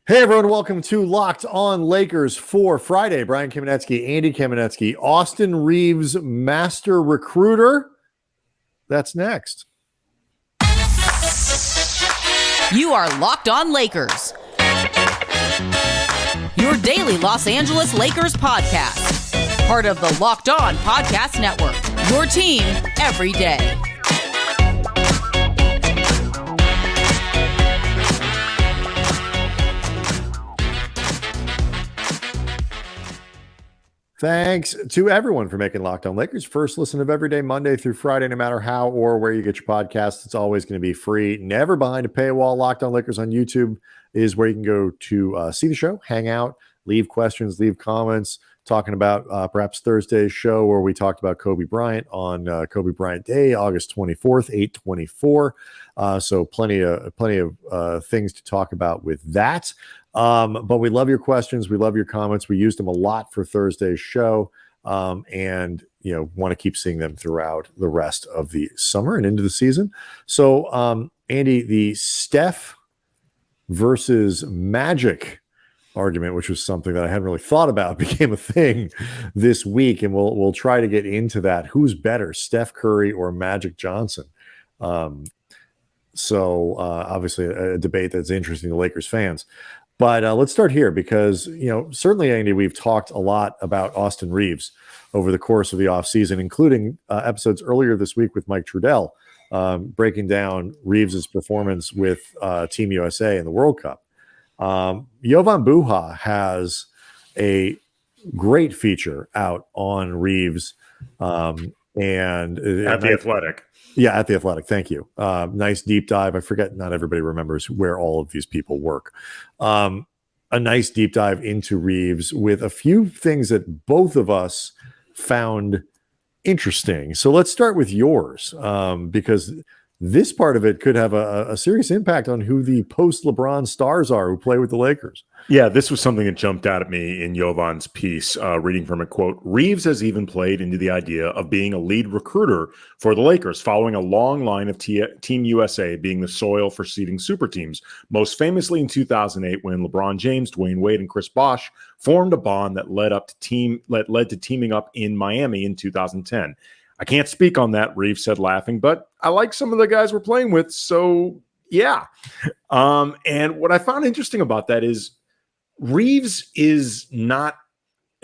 Hey everyone, welcome to Locked On Lakers for Friday. Brian Kamenetsky, Andy Kamenetsky, Austin Reaves, master recruiter. That's next. You are Locked On Lakers, your daily Los Angeles Lakers podcast. Part of the Locked On Podcast Network, your team every day. Thanks to everyone for making Locked On Lakers first listen of every day, Monday through Friday, no matter how or where you get your podcasts. It's always going to be free, never behind a paywall. Locked On Lakers on YouTube is where you can go to see the show, hang out, leave questions, leave comments, talking about perhaps Thursday's show where we talked about Kobe Bryant on Kobe Bryant Day, August 24th, 8/24. So plenty of things to talk about with that. But we love your questions. We love your comments. We used them a lot for Thursday's show. And, want to keep seeing them throughout the rest of the summer and into the season. So, Andy, the Steph versus Magic argument, which was something that I hadn't really thought about, became a thing this week. And we'll try to get into that. Who's better, Steph Curry or Magic Johnson? So obviously a debate that's interesting to Lakers fans. But let's start here because, certainly, Andy, we've talked a lot about Austin Reaves over the course of the offseason, including episodes earlier this week with Mike Trudell, breaking down Reaves' performance with Team USA in the World Cup. Jovan Buha has a great feature out on Reaves. And at The Athletic. Yeah, at The Athletic. Thank you. Nice deep dive. I forget, not everybody remembers where all of these people work. A nice deep dive into Reaves with a few things that both of us found interesting. So let's start with yours, because this part of it could have a serious impact on who the post-LeBron stars are who play with the Lakers. Yeah, this was something that jumped out at me in Jovan's piece, reading from a quote. Reaves has even played into the idea of being a lead recruiter for the Lakers, following a long line of Team USA being the soil for seeding super teams, most famously in 2008 when LeBron James, Dwayne Wade, and Chris Bosh formed a bond that led to teaming up in Miami in 2010. I can't speak on that, Reaves said, laughing, but I like some of the guys we're playing with, so yeah. And what I found interesting about that is Reaves is not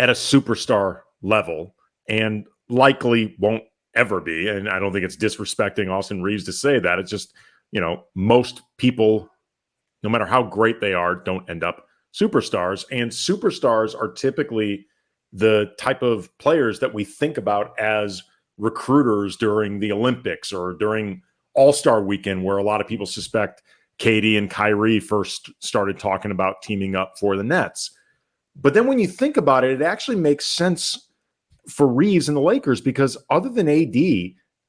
at a superstar level and likely won't ever be. And I don't think it's disrespecting Austin Reaves to say that. It's just, most people, no matter how great they are, don't end up superstars. And superstars are typically the type of players that we think about as recruiters during the Olympics or during All-Star Weekend, where a lot of people suspect Katie and Kyrie first started talking about teaming up for the Nets. But then when you think about it, it actually makes sense for Reaves and the Lakers because other than AD,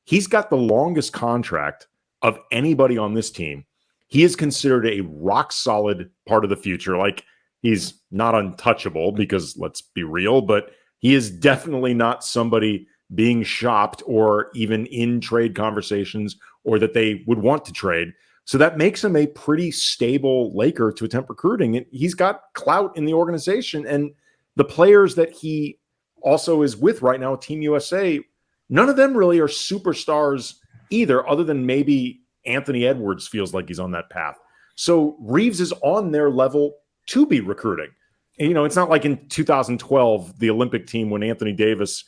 he's got the longest contract of anybody on this team. He is considered a rock-solid part of the future. Like, he's not untouchable because, let's be real, but he is definitely not somebody being shopped or even in trade conversations or that they would want to trade. So that makes him a pretty stable Laker to attempt recruiting. And he's got clout in the organization. And the players that he also is with right now, Team USA, none of them really are superstars either, other than maybe Anthony Edwards feels like he's on that path. So Reaves is on their level to be recruiting. And, it's not like in 2012, the Olympic team, when Anthony Davis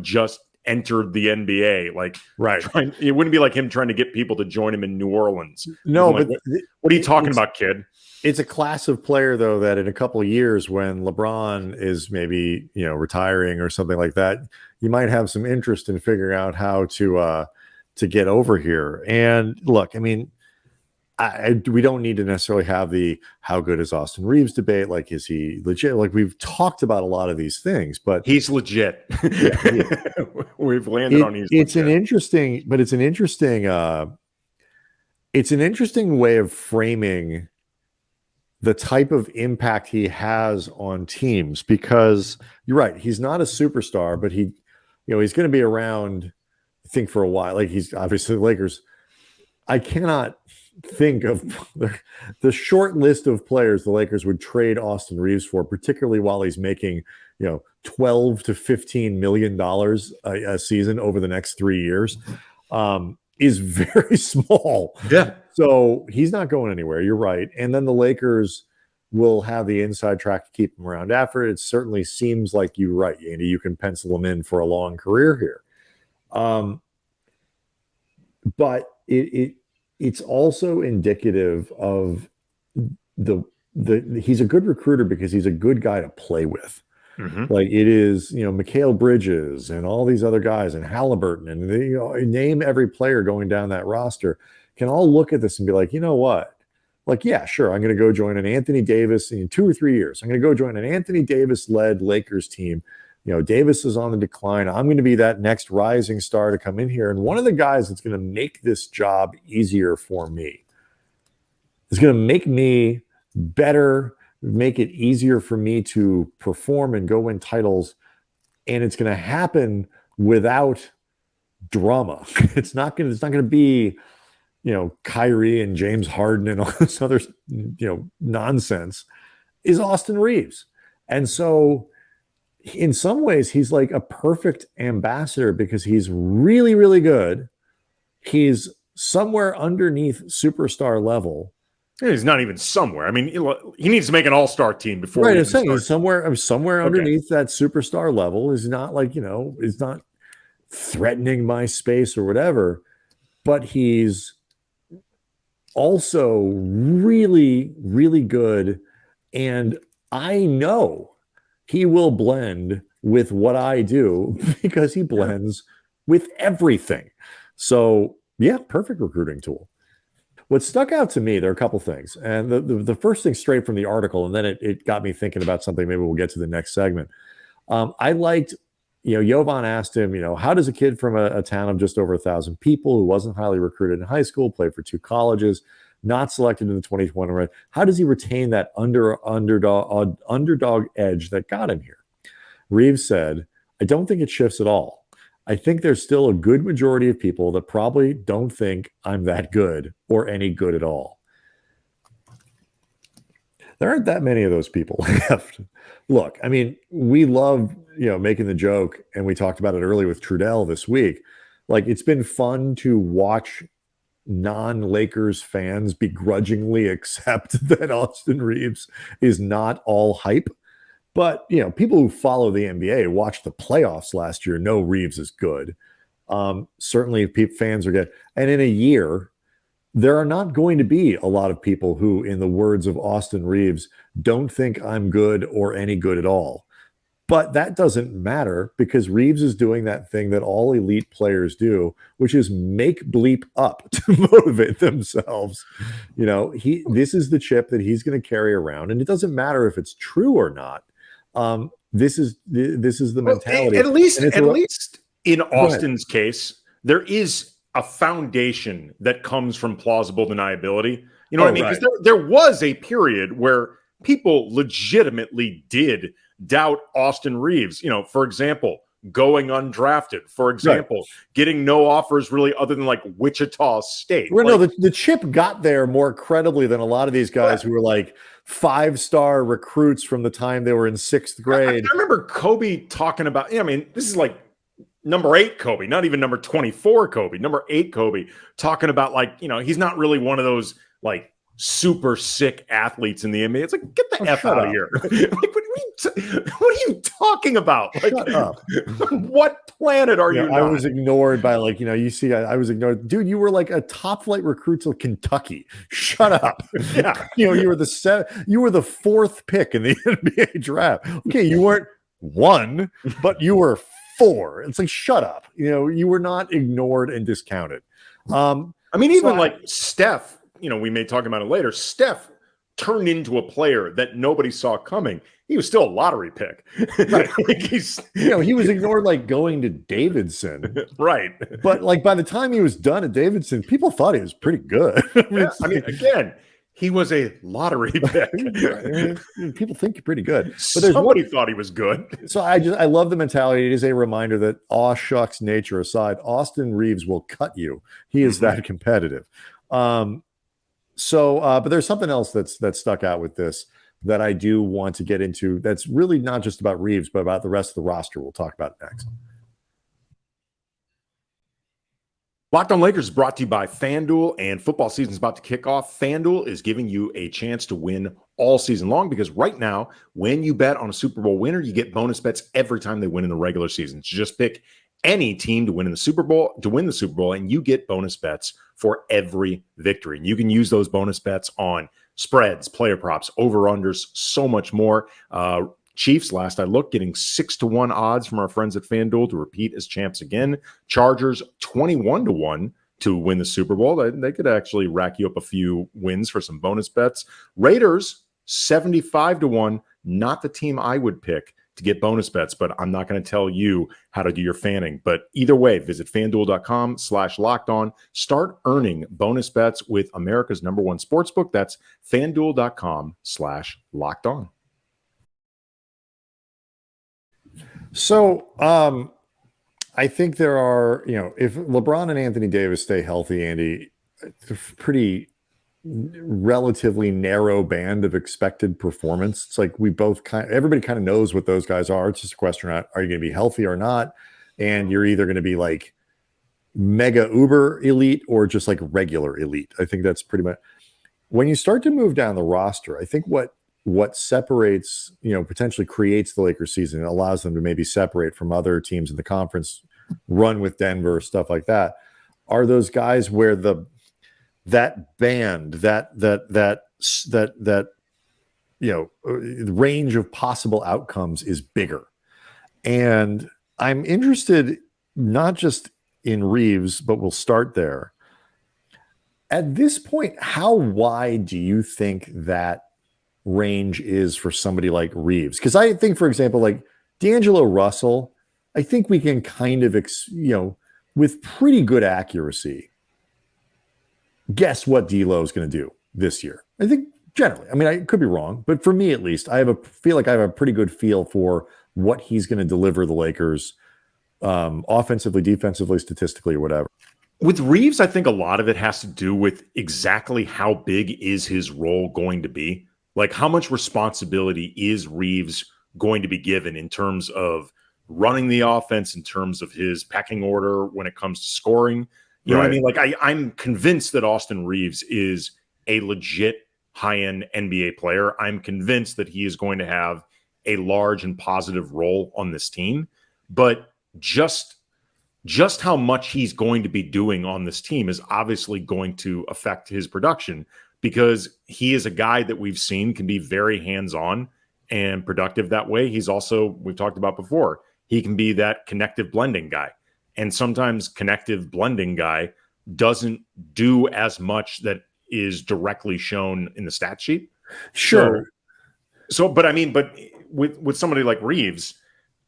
just entered the NBA. Like, right. It wouldn't be like him trying to get people to join him in New Orleans. No, but what are you talking about, kid? It's a class of player, though, that in a couple of years when LeBron is maybe, retiring or something like that, you might have some interest in figuring out how to get over here. And look, I mean, we don't need to necessarily have the how good is Austin Reaves debate. Like, is he legit? Like, we've talked about a lot of these things, but he's legit. We've landed on he's it's legit. It's an interesting way of framing the type of impact he has on teams, because you're right. He's not a superstar, but he's going to be around, I think, for a while. Like, he's obviously the Lakers. I cannot think of the short list of players the Lakers would trade Austin Reaves for, particularly while he's making, 12 to $15 million a season over the next 3 years, is very small. Yeah. So he's not going anywhere. You're right. And then the Lakers will have the inside track to keep him around after it. It certainly seems like you're right, Andy. You can pencil him in for a long career here. But it's also indicative of the he's a good recruiter because he's a good guy to play with. Mm-hmm. Like it is, Mikal Bridges and all these other guys and Halliburton and name every player going down that roster can all look at this and be like, you know what? Like, yeah, sure. I'm going to go join an Anthony Davis in 2 or 3 years. I'm going to go join an Anthony Davis led Lakers team. Davis is on the decline. I'm going to be that next rising star to come in here. And one of the guys that's going to make this job easier for me is going to make me better, make it easier for me to perform and go win titles. And it's going to happen without drama. It's not going to be, Kyrie and James Harden and all this other, nonsense, is Austin Reaves. And so in some ways, he's like a perfect ambassador because he's really, really good. He's somewhere underneath superstar level. He's not even somewhere. I mean, he needs to make an all-star team before. Right, I'm saying he's somewhere underneath that superstar level. Is not like, is not threatening my space or whatever, but he's also really, really good. And I know he will blend with what I do because he blends with everything. So, yeah, perfect recruiting tool. What stuck out to me, there are a couple things. And the first thing straight from the article, and then it got me thinking about something maybe we'll get to the next segment. I liked, Jovan asked him, how does a kid from a town of just over 1,000 people who wasn't highly recruited in high school, played for 2 colleges, not selected in the 2020 round, how does he retain that underdog edge that got him here? Reaves said, I don't think it shifts at all. I think there's still a good majority of people that probably don't think I'm that good or any good at all. There aren't that many of those people left. Look, I mean, we love, making the joke, and we talked about it earlier with Trudell this week. Like, it's been fun to watch non-Lakers fans begrudgingly accept that Austin Reaves is not all hype. But, people who follow the NBA, watch the playoffs last year, know Reaves is good. Certainly fans are good. And in a year, there are not going to be a lot of people who, in the words of Austin Reaves, don't think I'm good or any good at all. But that doesn't matter because Reaves is doing that thing that all elite players do, which is make bleep up to motivate themselves. This is the chip that he's going to carry around, and it doesn't matter if it's true or not. This is the mentality. At least in Austin's case, there is a foundation that comes from plausible deniability. You know what I mean? Because there was a period where people legitimately did doubt Austin Reaves. For example, going undrafted. For example, getting no offers really other than like Wichita State. Well, no, the chip got there more credibly than a lot of these guys who were like 5-star recruits from the time they were in 6th grade. I remember Kobe talking about, this is like number 8 Kobe, not even number 24 Kobe, number 8 Kobe, talking about like, he's not really one of those like super sick athletes in the NBA. It's like, get the F out of here. Like, what are you talking about? Like, shut up. What planet are you I was ignored by like, you see, I was ignored. Dude, you were like a top flight recruit to Kentucky. Shut up. Yeah. You were the 4th pick in the NBA draft. Okay, you weren't 1, but you were 4. It's like, shut up. You were not ignored and discounted. Like Steph, we may talk about it later. Steph turned into a player that nobody saw coming. He was still a lottery pick. Right. Like he was ignored like going to Davidson. Right. But like by the time he was done at Davidson, people thought he was pretty good. Again, he was a lottery pick. People think you're pretty good. But somebody thought he was good. So I love the mentality. It is a reminder that aw-shucks nature aside, Austin Reaves will cut you. He is that competitive. So, but there's something else that stuck out with this that I do want to get into. That's really not just about Reaves, but about the rest of the roster. We'll talk about it next. Locked On Lakers is brought to you by FanDuel, and football season is about to kick off. FanDuel is giving you a chance to win all season long because right now, when you bet on a Super Bowl winner, you get bonus bets every time they win in the regular season. So just pick any team to win the Super Bowl, and you get bonus bets for every victory. And you can use those bonus bets on spreads, player props, over-unders, so much more. Chiefs, last I looked, getting 6-1 odds from our friends at FanDuel to repeat as champs again. Chargers, 21-1 to win the Super Bowl. They could actually rack you up a few wins for some bonus bets. Raiders, 75-1, not the team I would pick to get bonus bets, but I'm not going to tell you how to do your fanning. But either way, visit FanDuel.com/lockedon. Start earning bonus bets with America's #1 sportsbook. That's FanDuel.com/lockedon. So, I think there are, if LeBron and Anthony Davis stay healthy, Andy, it's a pretty relatively narrow band of expected performance. It's like everybody kind of knows what those guys are. It's just a question of, are you going to be healthy or not? And you're either going to be like mega uber elite or just like regular elite. I think that's pretty much when you start to move down the roster. I think what separates, potentially creates the Lakers season and allows them to maybe separate from other teams in the conference, run with Denver, stuff like that, are those guys where that band, that range of possible outcomes is bigger. And I'm interested not just in Reaves, but we'll start there. At this point, how wide do you think that range is for somebody like Reaves? Because I think, for example, like D'Angelo Russell, I think we can kind of, with pretty good accuracy, guess what D'Lo is going to do this year. I think generally, I mean, I could be wrong, but for me at least, I feel like I have a pretty good feel for what he's going to deliver the Lakers, offensively, defensively, statistically, or whatever. With Reaves, I think a lot of it has to do with exactly how big is his role going to be. Like, how much responsibility is Reaves going to be given in terms of running the offense, in terms of his pecking order when it comes to scoring? You know what I mean? Like, I'm convinced that Austin Reaves is a legit high-end NBA player. I'm convinced that he is going to have a large and positive role on this team. But just how much he's going to be doing on this team is obviously going to affect his production, because he is a guy that we've seen can be very hands-on and productive that way. He's also, we've talked about before, he can be that connective blending guy. And sometimes connective blending guy doesn't do as much that is directly shown in the stat sheet. Sure. But with somebody like Reaves,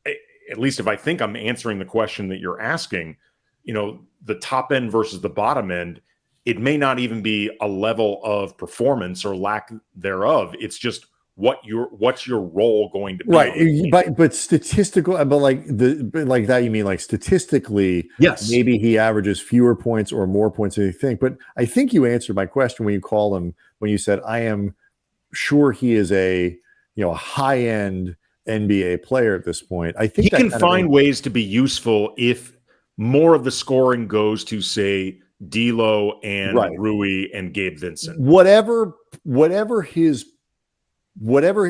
at least if I think I'm answering the question that you're asking, the top end versus the bottom end, it may not even be a level of performance or lack thereof. It's just what's your role going to be, right? But statistical, but like that, you mean like statistically? Yes, maybe he averages fewer points or more points than you think. But I think you answered my question when you said, I am sure he is a high end NBA player at this point. I think he can find ways to be useful if more of the scoring goes to, say, D'Lo and Rui and Gabe Vincent. Whatever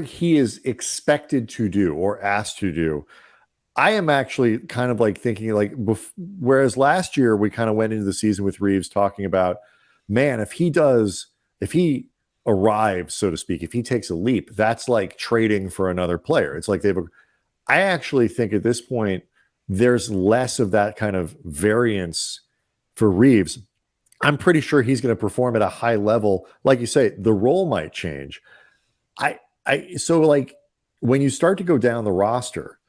he is expected to do or asked to do, I am actually kind of like thinking like, whereas last year we kind of went into the season with Reaves talking about, man, if he arrives, so to speak, if he takes a leap, that's like trading for another player. It's like I actually think at this point, there's less of that kind of variance for Reaves. I'm pretty sure he's going to perform at a high level. Like you say, the role might change. So like when you start to go down the roster,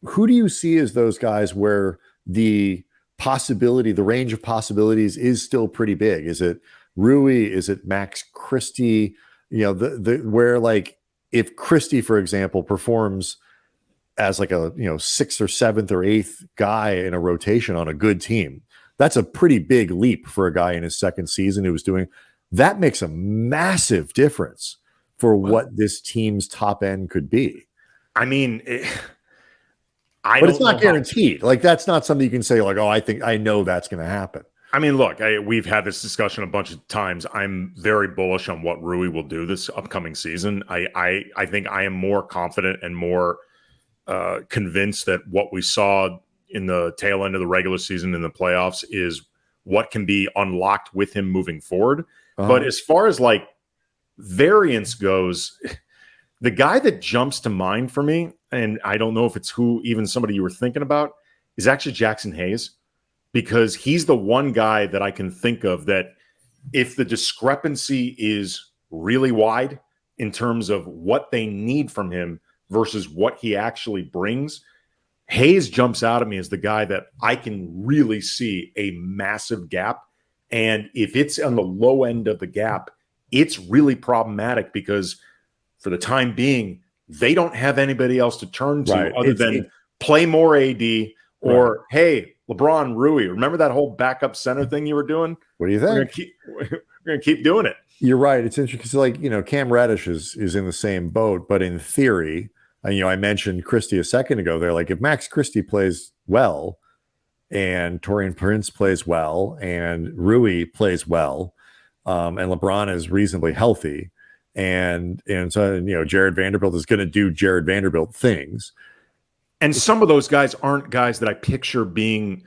who do you see as those guys where the range of possibilities is still pretty big? Is it Rui? Is it Max Christie? Where like if Christie, for example, performs as like a 6th or 7th or 8th guy in a rotation on a good team, that's a pretty big leap for a guy in his second season who was doing. that makes a massive difference for what this team's top end could be. I mean, but it's not guaranteed. Like, that's not something you can say like, oh, I know that's going to happen. I mean, look, we've had this discussion a bunch of times. I'm very bullish on what Rui will do this upcoming season. I think I am more confident and more convinced that what we saw in the tail end of the regular season in the playoffs is what can be unlocked with him moving forward. But as far as like variance goes, the guy that jumps to mind for me, and I don't know if it's even somebody you were thinking about, is actually Jackson Hayes, because he's the one guy that I can think of that if the discrepancy is really wide in terms of what they need from him versus what he actually brings, Hayes jumps out at me as the guy that I can really see a massive gap. And if it's on the low end of the gap, it's really problematic because for the time being, they don't have anybody else to turn to other than play more AD or, hey, LeBron, Rui, remember that whole backup center thing you were doing? What do you think? We're going to keep doing it. You're right. It's interesting because, like, Cam Reddish is in the same boat, but in theory, I mentioned Christie a second ago. They're like, if Max Christie plays well and Taurean Prince plays well and Rui plays well, and LeBron is reasonably healthy, and so Jared Vanderbilt is going to do Jared Vanderbilt things. And some of those guys aren't guys that I picture being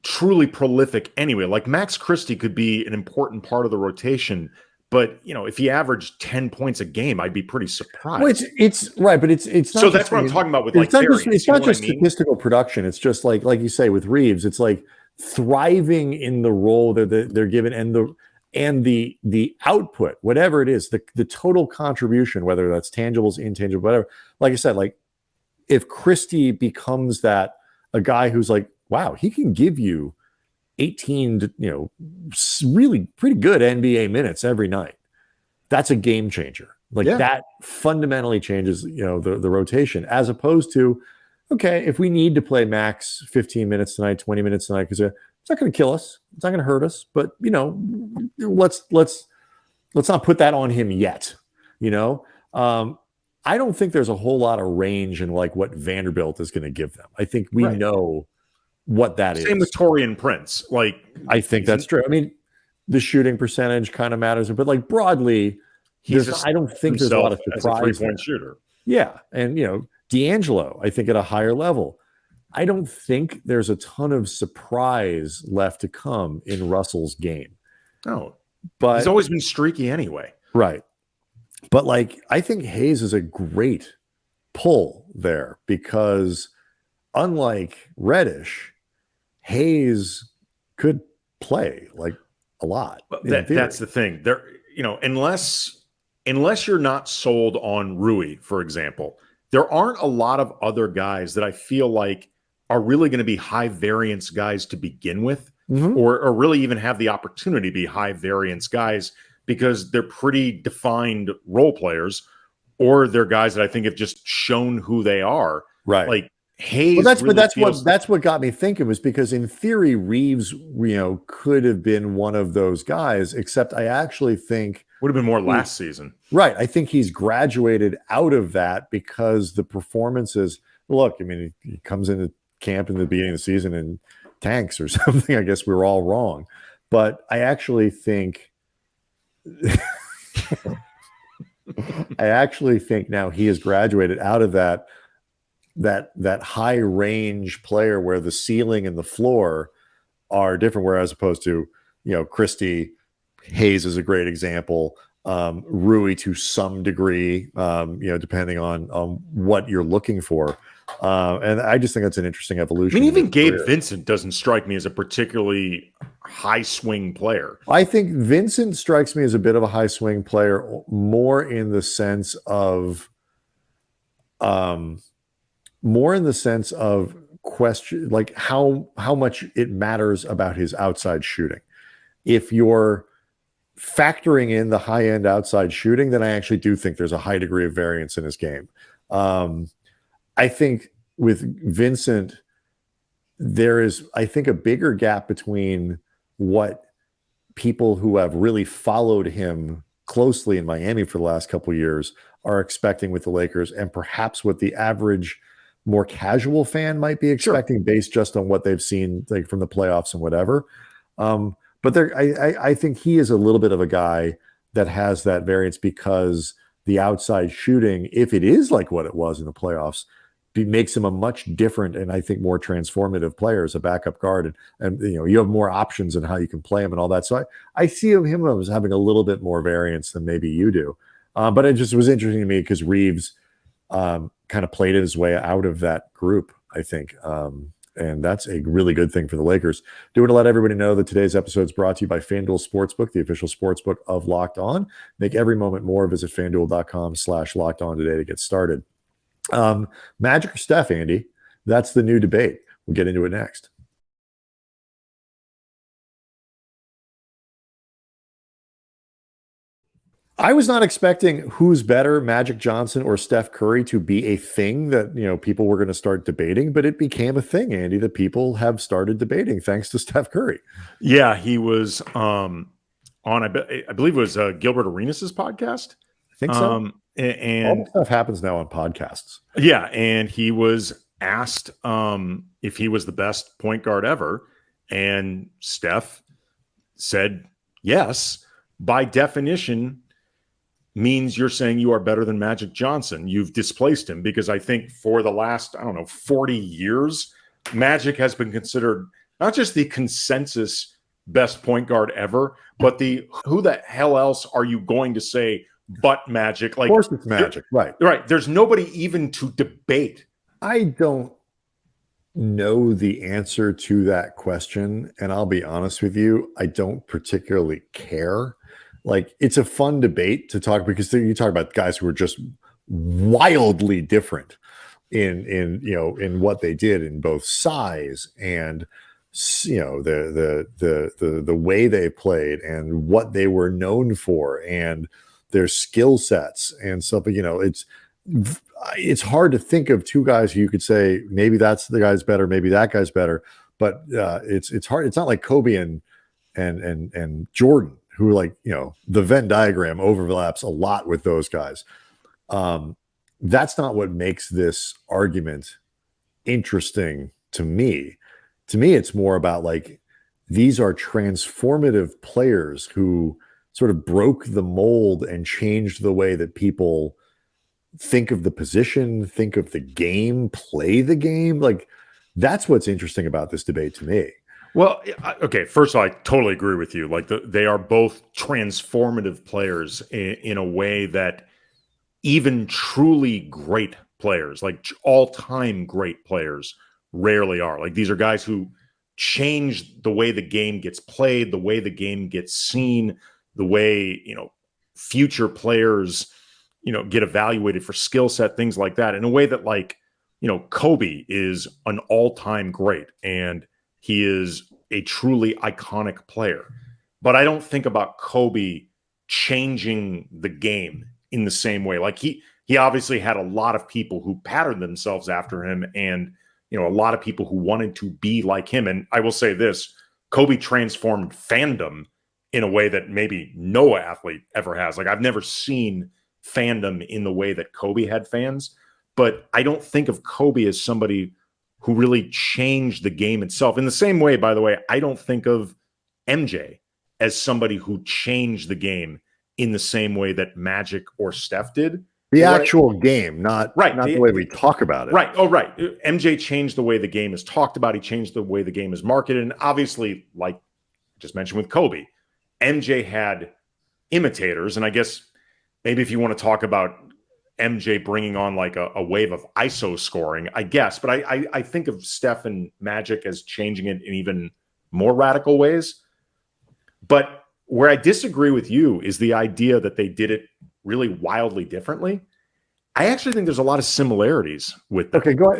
truly prolific anyway. Like Max Christie could be an important part of the rotation, but if he averaged 10 points a game, I'd be pretty surprised. Well, it's right, but it's not. So that's what I'm talking about with it's like not it's not just statistical production. It's just like you say with Reaves, it's like thriving in the role that they're given and the output, whatever it is, the total contribution, whether that's tangibles, intangibles, whatever. Like I said, like if Christie becomes a guy who's like, wow, he can give you 18 to, really pretty good NBA minutes every night. That's a game changer. That fundamentally changes, the rotation, as opposed to, okay, if we need to play Max 15 minutes tonight, 20 minutes tonight, because it's not going to kill us, it's not going to hurt us, but let's not put that on him yet. I don't think there's a whole lot of range in like what Vanderbilt is going to give them. I think we know what that is. Same with Taurean Prince. I think that's true. I mean, the shooting percentage kind of matters, but like broadly, I don't think there's a lot of surprise. As a 3-point shooter. Yeah. And, D'Angelo, I think at a higher level. I don't think there's a ton of surprise left to come in Russell's game. No. But he's always been streaky anyway. Right. But I think Hayes is a great pull there because unlike Reddish, Hayes could play a lot. That's the thing. There, unless you're not sold on Rui, for example, there aren't a lot of other guys that I feel like are really going to be high variance guys to begin with, or really even have the opportunity to be high variance guys because they're pretty defined role players, or they're guys that I think have just shown who they are. Right. Like Hayes. Well, that's what got me thinking, was because in theory, Reaves, could have been one of those guys, except I actually think would have been more last season. Right. I think he's graduated out of that because the performances, look, I mean, he comes into camp in the beginning of the season and tanks or something. I guess we were all wrong. But I actually think now he has graduated out of that high range player where the ceiling and the floor are different, whereas opposed to, Christie, Hayes is a great example. Rui to some degree, depending on what you're looking for. And I just think that's an interesting evolution. I mean, even Gabe Vincent doesn't strike me as a particularly high swing player. I think Vincent strikes me as a bit of a high swing player, more in the sense of question, like how much it matters about his outside shooting. If you're factoring in the high end outside shooting, then I actually do think there's a high degree of variance in his game. I think with Vincent, there is, I think, a bigger gap between what people who have really followed him closely in Miami for the last couple of years are expecting with the Lakers, and perhaps what the average, more casual fan might be expecting based just on what they've seen like from the playoffs and whatever. But I think he is a little bit of a guy that has that variance because the outside shooting, if it is like what it was in the playoffs, makes him a much different and I think more transformative player as a backup guard. And you have more options in how you can play him and all that. So I see him as having a little bit more variance than maybe you do. But it just was interesting to me because Reaves kind of played his way out of that group, I think. And that's a really good thing for the Lakers. Do want to let everybody know that today's episode is brought to you by FanDuel Sportsbook, the official sportsbook of Locked On. Make every moment more. Visit FanDuel.com/Locked On today to get started. Magic or Steph, Andy? That's the new debate. We'll get into it next. I was not expecting who's better, Magic Johnson or Steph Curry, to be a thing that people were going to start debating, but it became a thing, Andy, that people have started debating thanks to Steph Curry. Yeah, he was on I believe it was Gilbert Arenas' podcast. I think so. And all the stuff happens now on podcasts. Yeah, and he was asked if he was the best point guard ever, and Steph said yes. By definition, means you're saying you are better than Magic Johnson. You've displaced him, because I think for the last, 40 years, Magic has been considered not just the consensus best point guard ever, but who the hell else are you going to say but Magic? Like, of course it's Magic, right? Right. There's nobody even to debate. I don't know the answer to that question, and I'll be honest with you, I don't particularly care. Like, it's a fun debate to talk, because you talk about guys who are just wildly different in what they did in both size and the way they played and what they were known for and their skill sets and stuff. But it's hard to think of two guys who you could say maybe that's the guy's better, maybe that guy's better. But it's hard. It's not like Kobe and Jordan, who the Venn diagram overlaps a lot with those guys. That's not what makes this argument interesting to me. To me, it's more about these are transformative players who sort of broke the mold and changed the way that people think of the position, think of the game, play the game. That's what's interesting about this debate to me. Well, okay, first of all, I totally agree with you. They are both transformative players in a way that even truly great players, like all-time great players, rarely are. These are guys who change the way the game gets played, the way the game gets seen, the way, future players, get evaluated for skill set, things like that, in a way that Kobe is an all-time great and he is a truly iconic player. But I don't think about Kobe changing the game in the same way. He obviously had a lot of people who patterned themselves after him, and a lot of people who wanted to be like him. And I will say this, Kobe transformed fandom in a way that maybe no athlete ever has. I've never seen fandom in the way that Kobe had fans, but I don't think of Kobe as somebody who really changed the game itself. In the same way, by the way, I don't think of MJ as somebody who changed the game in the same way that Magic or Steph did. The actual game, not the way we talk about it. Right. Oh, right. MJ changed the way the game is talked about. He changed the way the game is marketed. And obviously, like I just mentioned with Kobe, MJ had imitators. And I guess maybe if you want to talk about MJ bringing on a wave of ISO scoring, I guess. But I think of Steph and Magic as changing it in even more radical ways. But where I disagree with you is the idea that they did it really wildly differently. I actually think there's a lot of similarities with them. Okay, go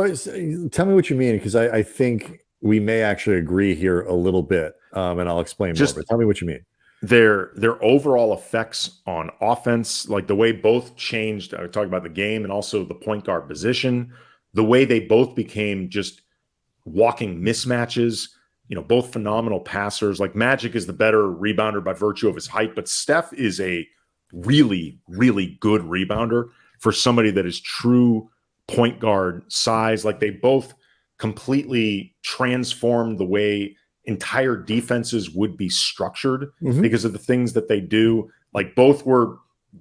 ahead. Tell me what you mean, because I think we may actually agree here a little bit, and I'll explain more. But tell me what you mean. Their overall effects on offense, like the way both changed. I talked about the game and also the point guard position, the way they both became just walking mismatches. both phenomenal passers. Like Magic is the better rebounder by virtue of his height, but Steph is a really, really good rebounder for somebody that is true point guard size. Like they both completely transformed the way entire defenses would be structured because of the things that they do. Like both were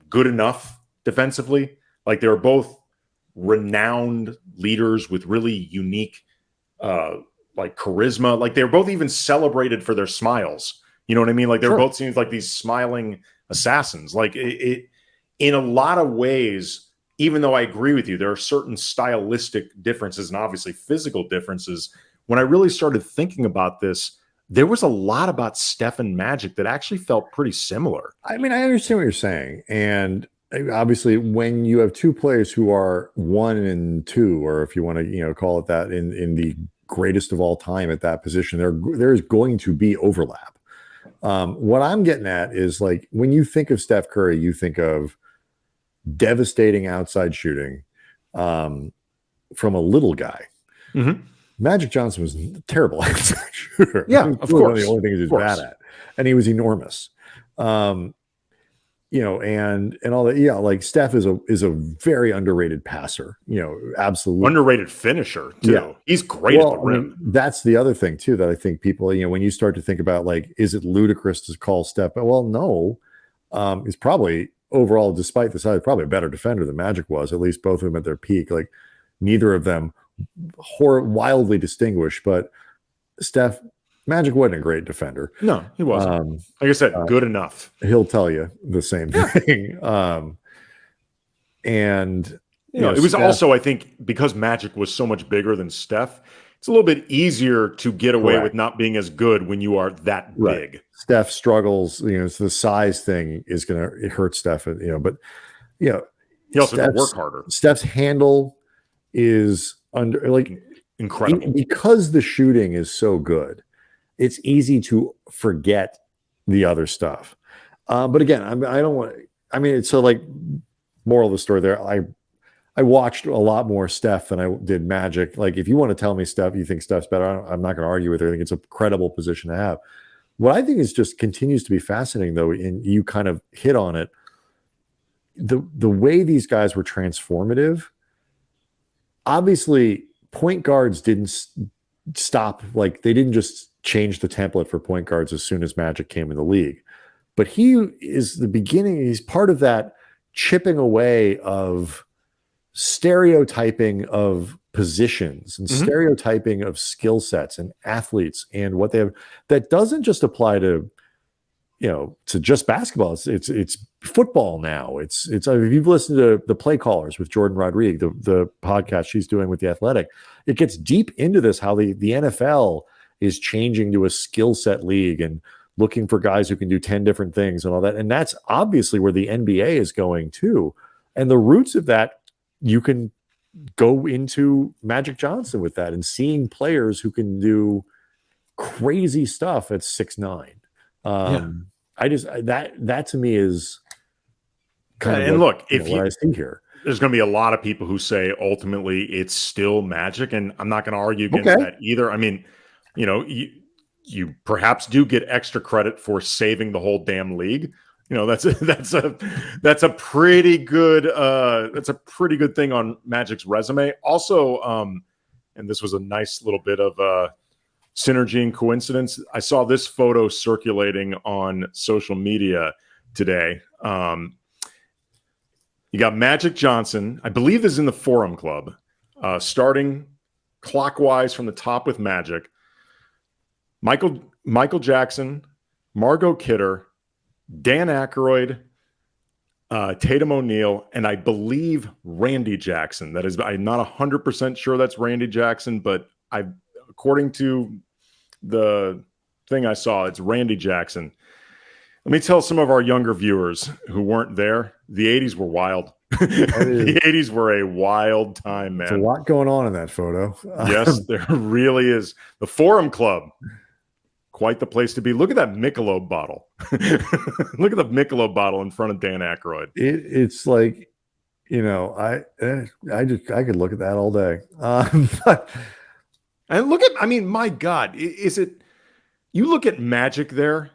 good enough defensively. Like they were both renowned leaders with really unique like charisma. Like they were both even celebrated for their smiles. You know what I mean? Like they were both seems like these smiling assassins. Like it in a lot of ways, even though I agree with you, there are certain stylistic differences and obviously physical differences. When I really started thinking about this, there was a lot about Steph and Magic that actually felt pretty similar. I mean, I understand what you're saying. And obviously, when you have two players who are 1 and 2, or if you want to, call it that, in the greatest of all time at that position, there's going to be overlap. What I'm getting at is like when you think of Steph Curry, you think of devastating outside shooting from a little guy. Magic Johnson was a terrible outside shooter. Yeah, of course. One of the only things he's bad at, and he was enormous. And all that. Yeah, like Steph is a very underrated passer. Absolutely underrated finisher too. Yeah. He's great at the rim. I mean, that's the other thing too that I think people, when you start to think about like, is it ludicrous to call Steph? Well, no. He's probably overall, despite the size, probably a better defender than Magic was. At least both of them at their peak. Like neither of them wildly distinguished, but Magic wasn't a great defender. No, he wasn't. Like I said, good enough. He'll tell you the same thing. And it was also, I think, because Magic was so much bigger than Steph, it's a little bit easier to get away with not being as good when you are that big. Steph struggles. It's the size thing is going to hurt Steph. But he also has to work harder. Steph's handle is incredible because the shooting is so good. It's easy to forget the other stuff. But again, I don't want. I mean, it's so like moral of the story there. I watched a lot more Steph than I did Magic. Like, if you want to tell me Steph, you think Steph's better, I'm not going to argue with her. I think it's a credible position to have. What I think is just continues to be fascinating, though, and you kind of hit on it. The way these guys were transformative. Obviously, point guards didn't stop. Like, they didn't just change the template for point guards as soon as Magic came in the league. But he is the beginning. He's part of that chipping away of stereotyping of positions and stereotyping of skill sets and athletes and what they have. That doesn't just apply to just basketball. It's football now. It's if you've listened to the Play Callers with Jordan Rodriguez, the podcast she's doing with The Athletic, it gets deep into this, how the NFL is changing to a skill set league and looking for guys who can do 10 different things and all that. And that's obviously where the NBA is going too. And the roots of that, you can go into Magic Johnson with that and seeing players who can do crazy stuff at 6'9". I just that to me is kind of look, what I see here. There's going to be a lot of people who say ultimately it's still Magic, and I'm not going to argue against that either. I mean, you perhaps do get extra credit for saving the whole damn league. That's a pretty good thing on Magic's resume. Also, and this was a nice little bit of synergy and coincidence. I saw this photo circulating on social media today. You got Magic Johnson, I believe this is in the Forum Club, starting clockwise from the top with Magic. Michael Jackson, Margot Kidder, Dan Aykroyd, Tatum O'Neal, and I believe Randy Jackson. That is, I'm not 100% sure that's Randy Jackson, but according to the thing I saw, it's Randy Jackson. Let me tell some of our younger viewers who weren't there, the 80s were wild. The 80s were a wild time, man. There's a lot going on in that photo. Yes, there really is. The Forum Club. Quite the place to be. Look at that Michelob bottle. Look at the Michelob bottle in front of Dan Aykroyd. It's like, I could look at that all day. And look at, I mean, my God, is it you look at Magic there,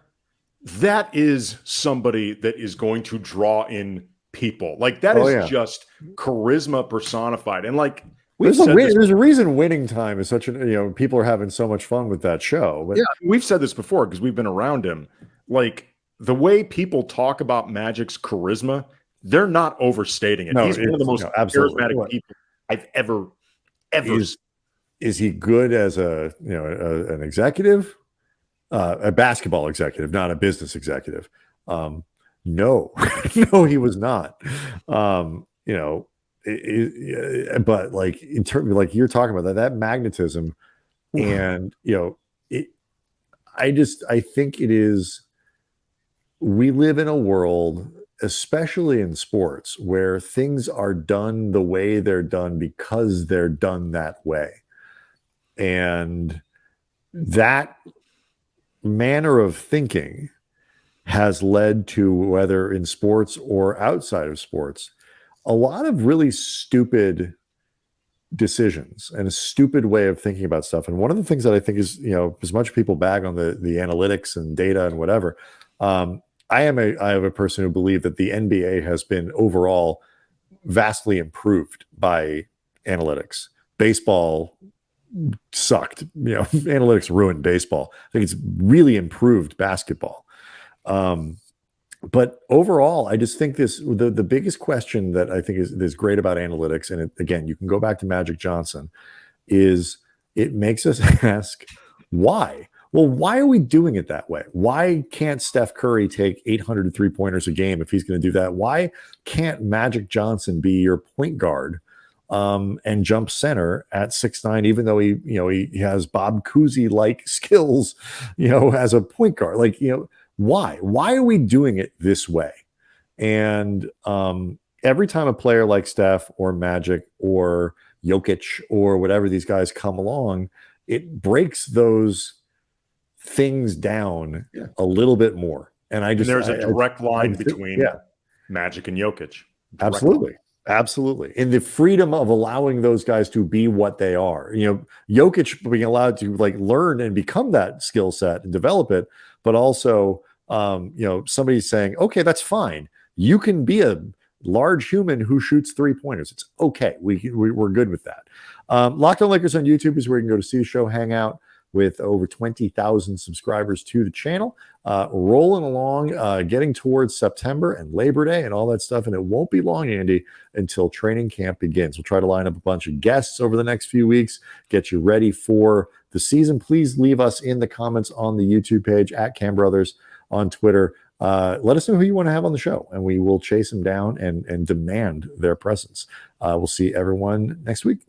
that is somebody that is going to draw in people. Like that Oh is yeah. just charisma personified. And like There's a reason Winning Time is such a, people are having so much fun with that show. But yeah, we've said this before because we've been around him. Like the way people talk about Magic's charisma, they're not overstating it. No, He's one of the most charismatic people I've ever. Is he good as an executive? A basketball executive, not a business executive. No, no, he was not. But like in terms of like you're talking about that magnetism, and I think it is. We live in a world, especially in sports, where things are done the way they're done because they're done that way, and that manner of thinking has led to, whether in sports or outside of sports, a lot of really stupid decisions and a stupid way of thinking about stuff. And one of the things that I think is, as much people bag on the analytics and data and whatever, I have a person who believes that the NBA has been overall vastly improved by analytics. Baseball sucked. Analytics ruined baseball. I think it's really improved basketball. But overall, I just think the biggest question that I think is great about analytics, and again, you can go back to Magic Johnson, is it makes us ask why. Well, why are we doing it that way? Why can't Steph Curry take 800 3-pointers a game if he's going to do that? Why can't Magic Johnson be your point guard and jump center at 6'9", even though he has Bob Cousy like skills, as a point guard? Like, why are we doing it this way? And every time a player like Steph or Magic or Jokic or whatever these guys come along, it breaks those things down a little bit more. And there's a direct line between Magic and Jokic. Absolutely. And the freedom of allowing those guys to be what they are. Jokic being allowed to like learn and become that skill set and develop it, but also somebody's saying, okay, that's fine. You can be a large human who shoots 3-pointers. It's okay. We're good with that. Locked On Lakers on YouTube is where you can go to see the show, hang out with over 20,000 subscribers to the channel, rolling along, getting towards September and Labor Day and all that stuff. And it won't be long, Andy, until training camp begins. We'll try to line up a bunch of guests over the next few weeks, get you ready for the season. Please leave us in the comments on the YouTube page at Cam Brothers, on Twitter. Let us know who you want to have on the show, and we will chase them down and demand their presence. We'll see everyone next week.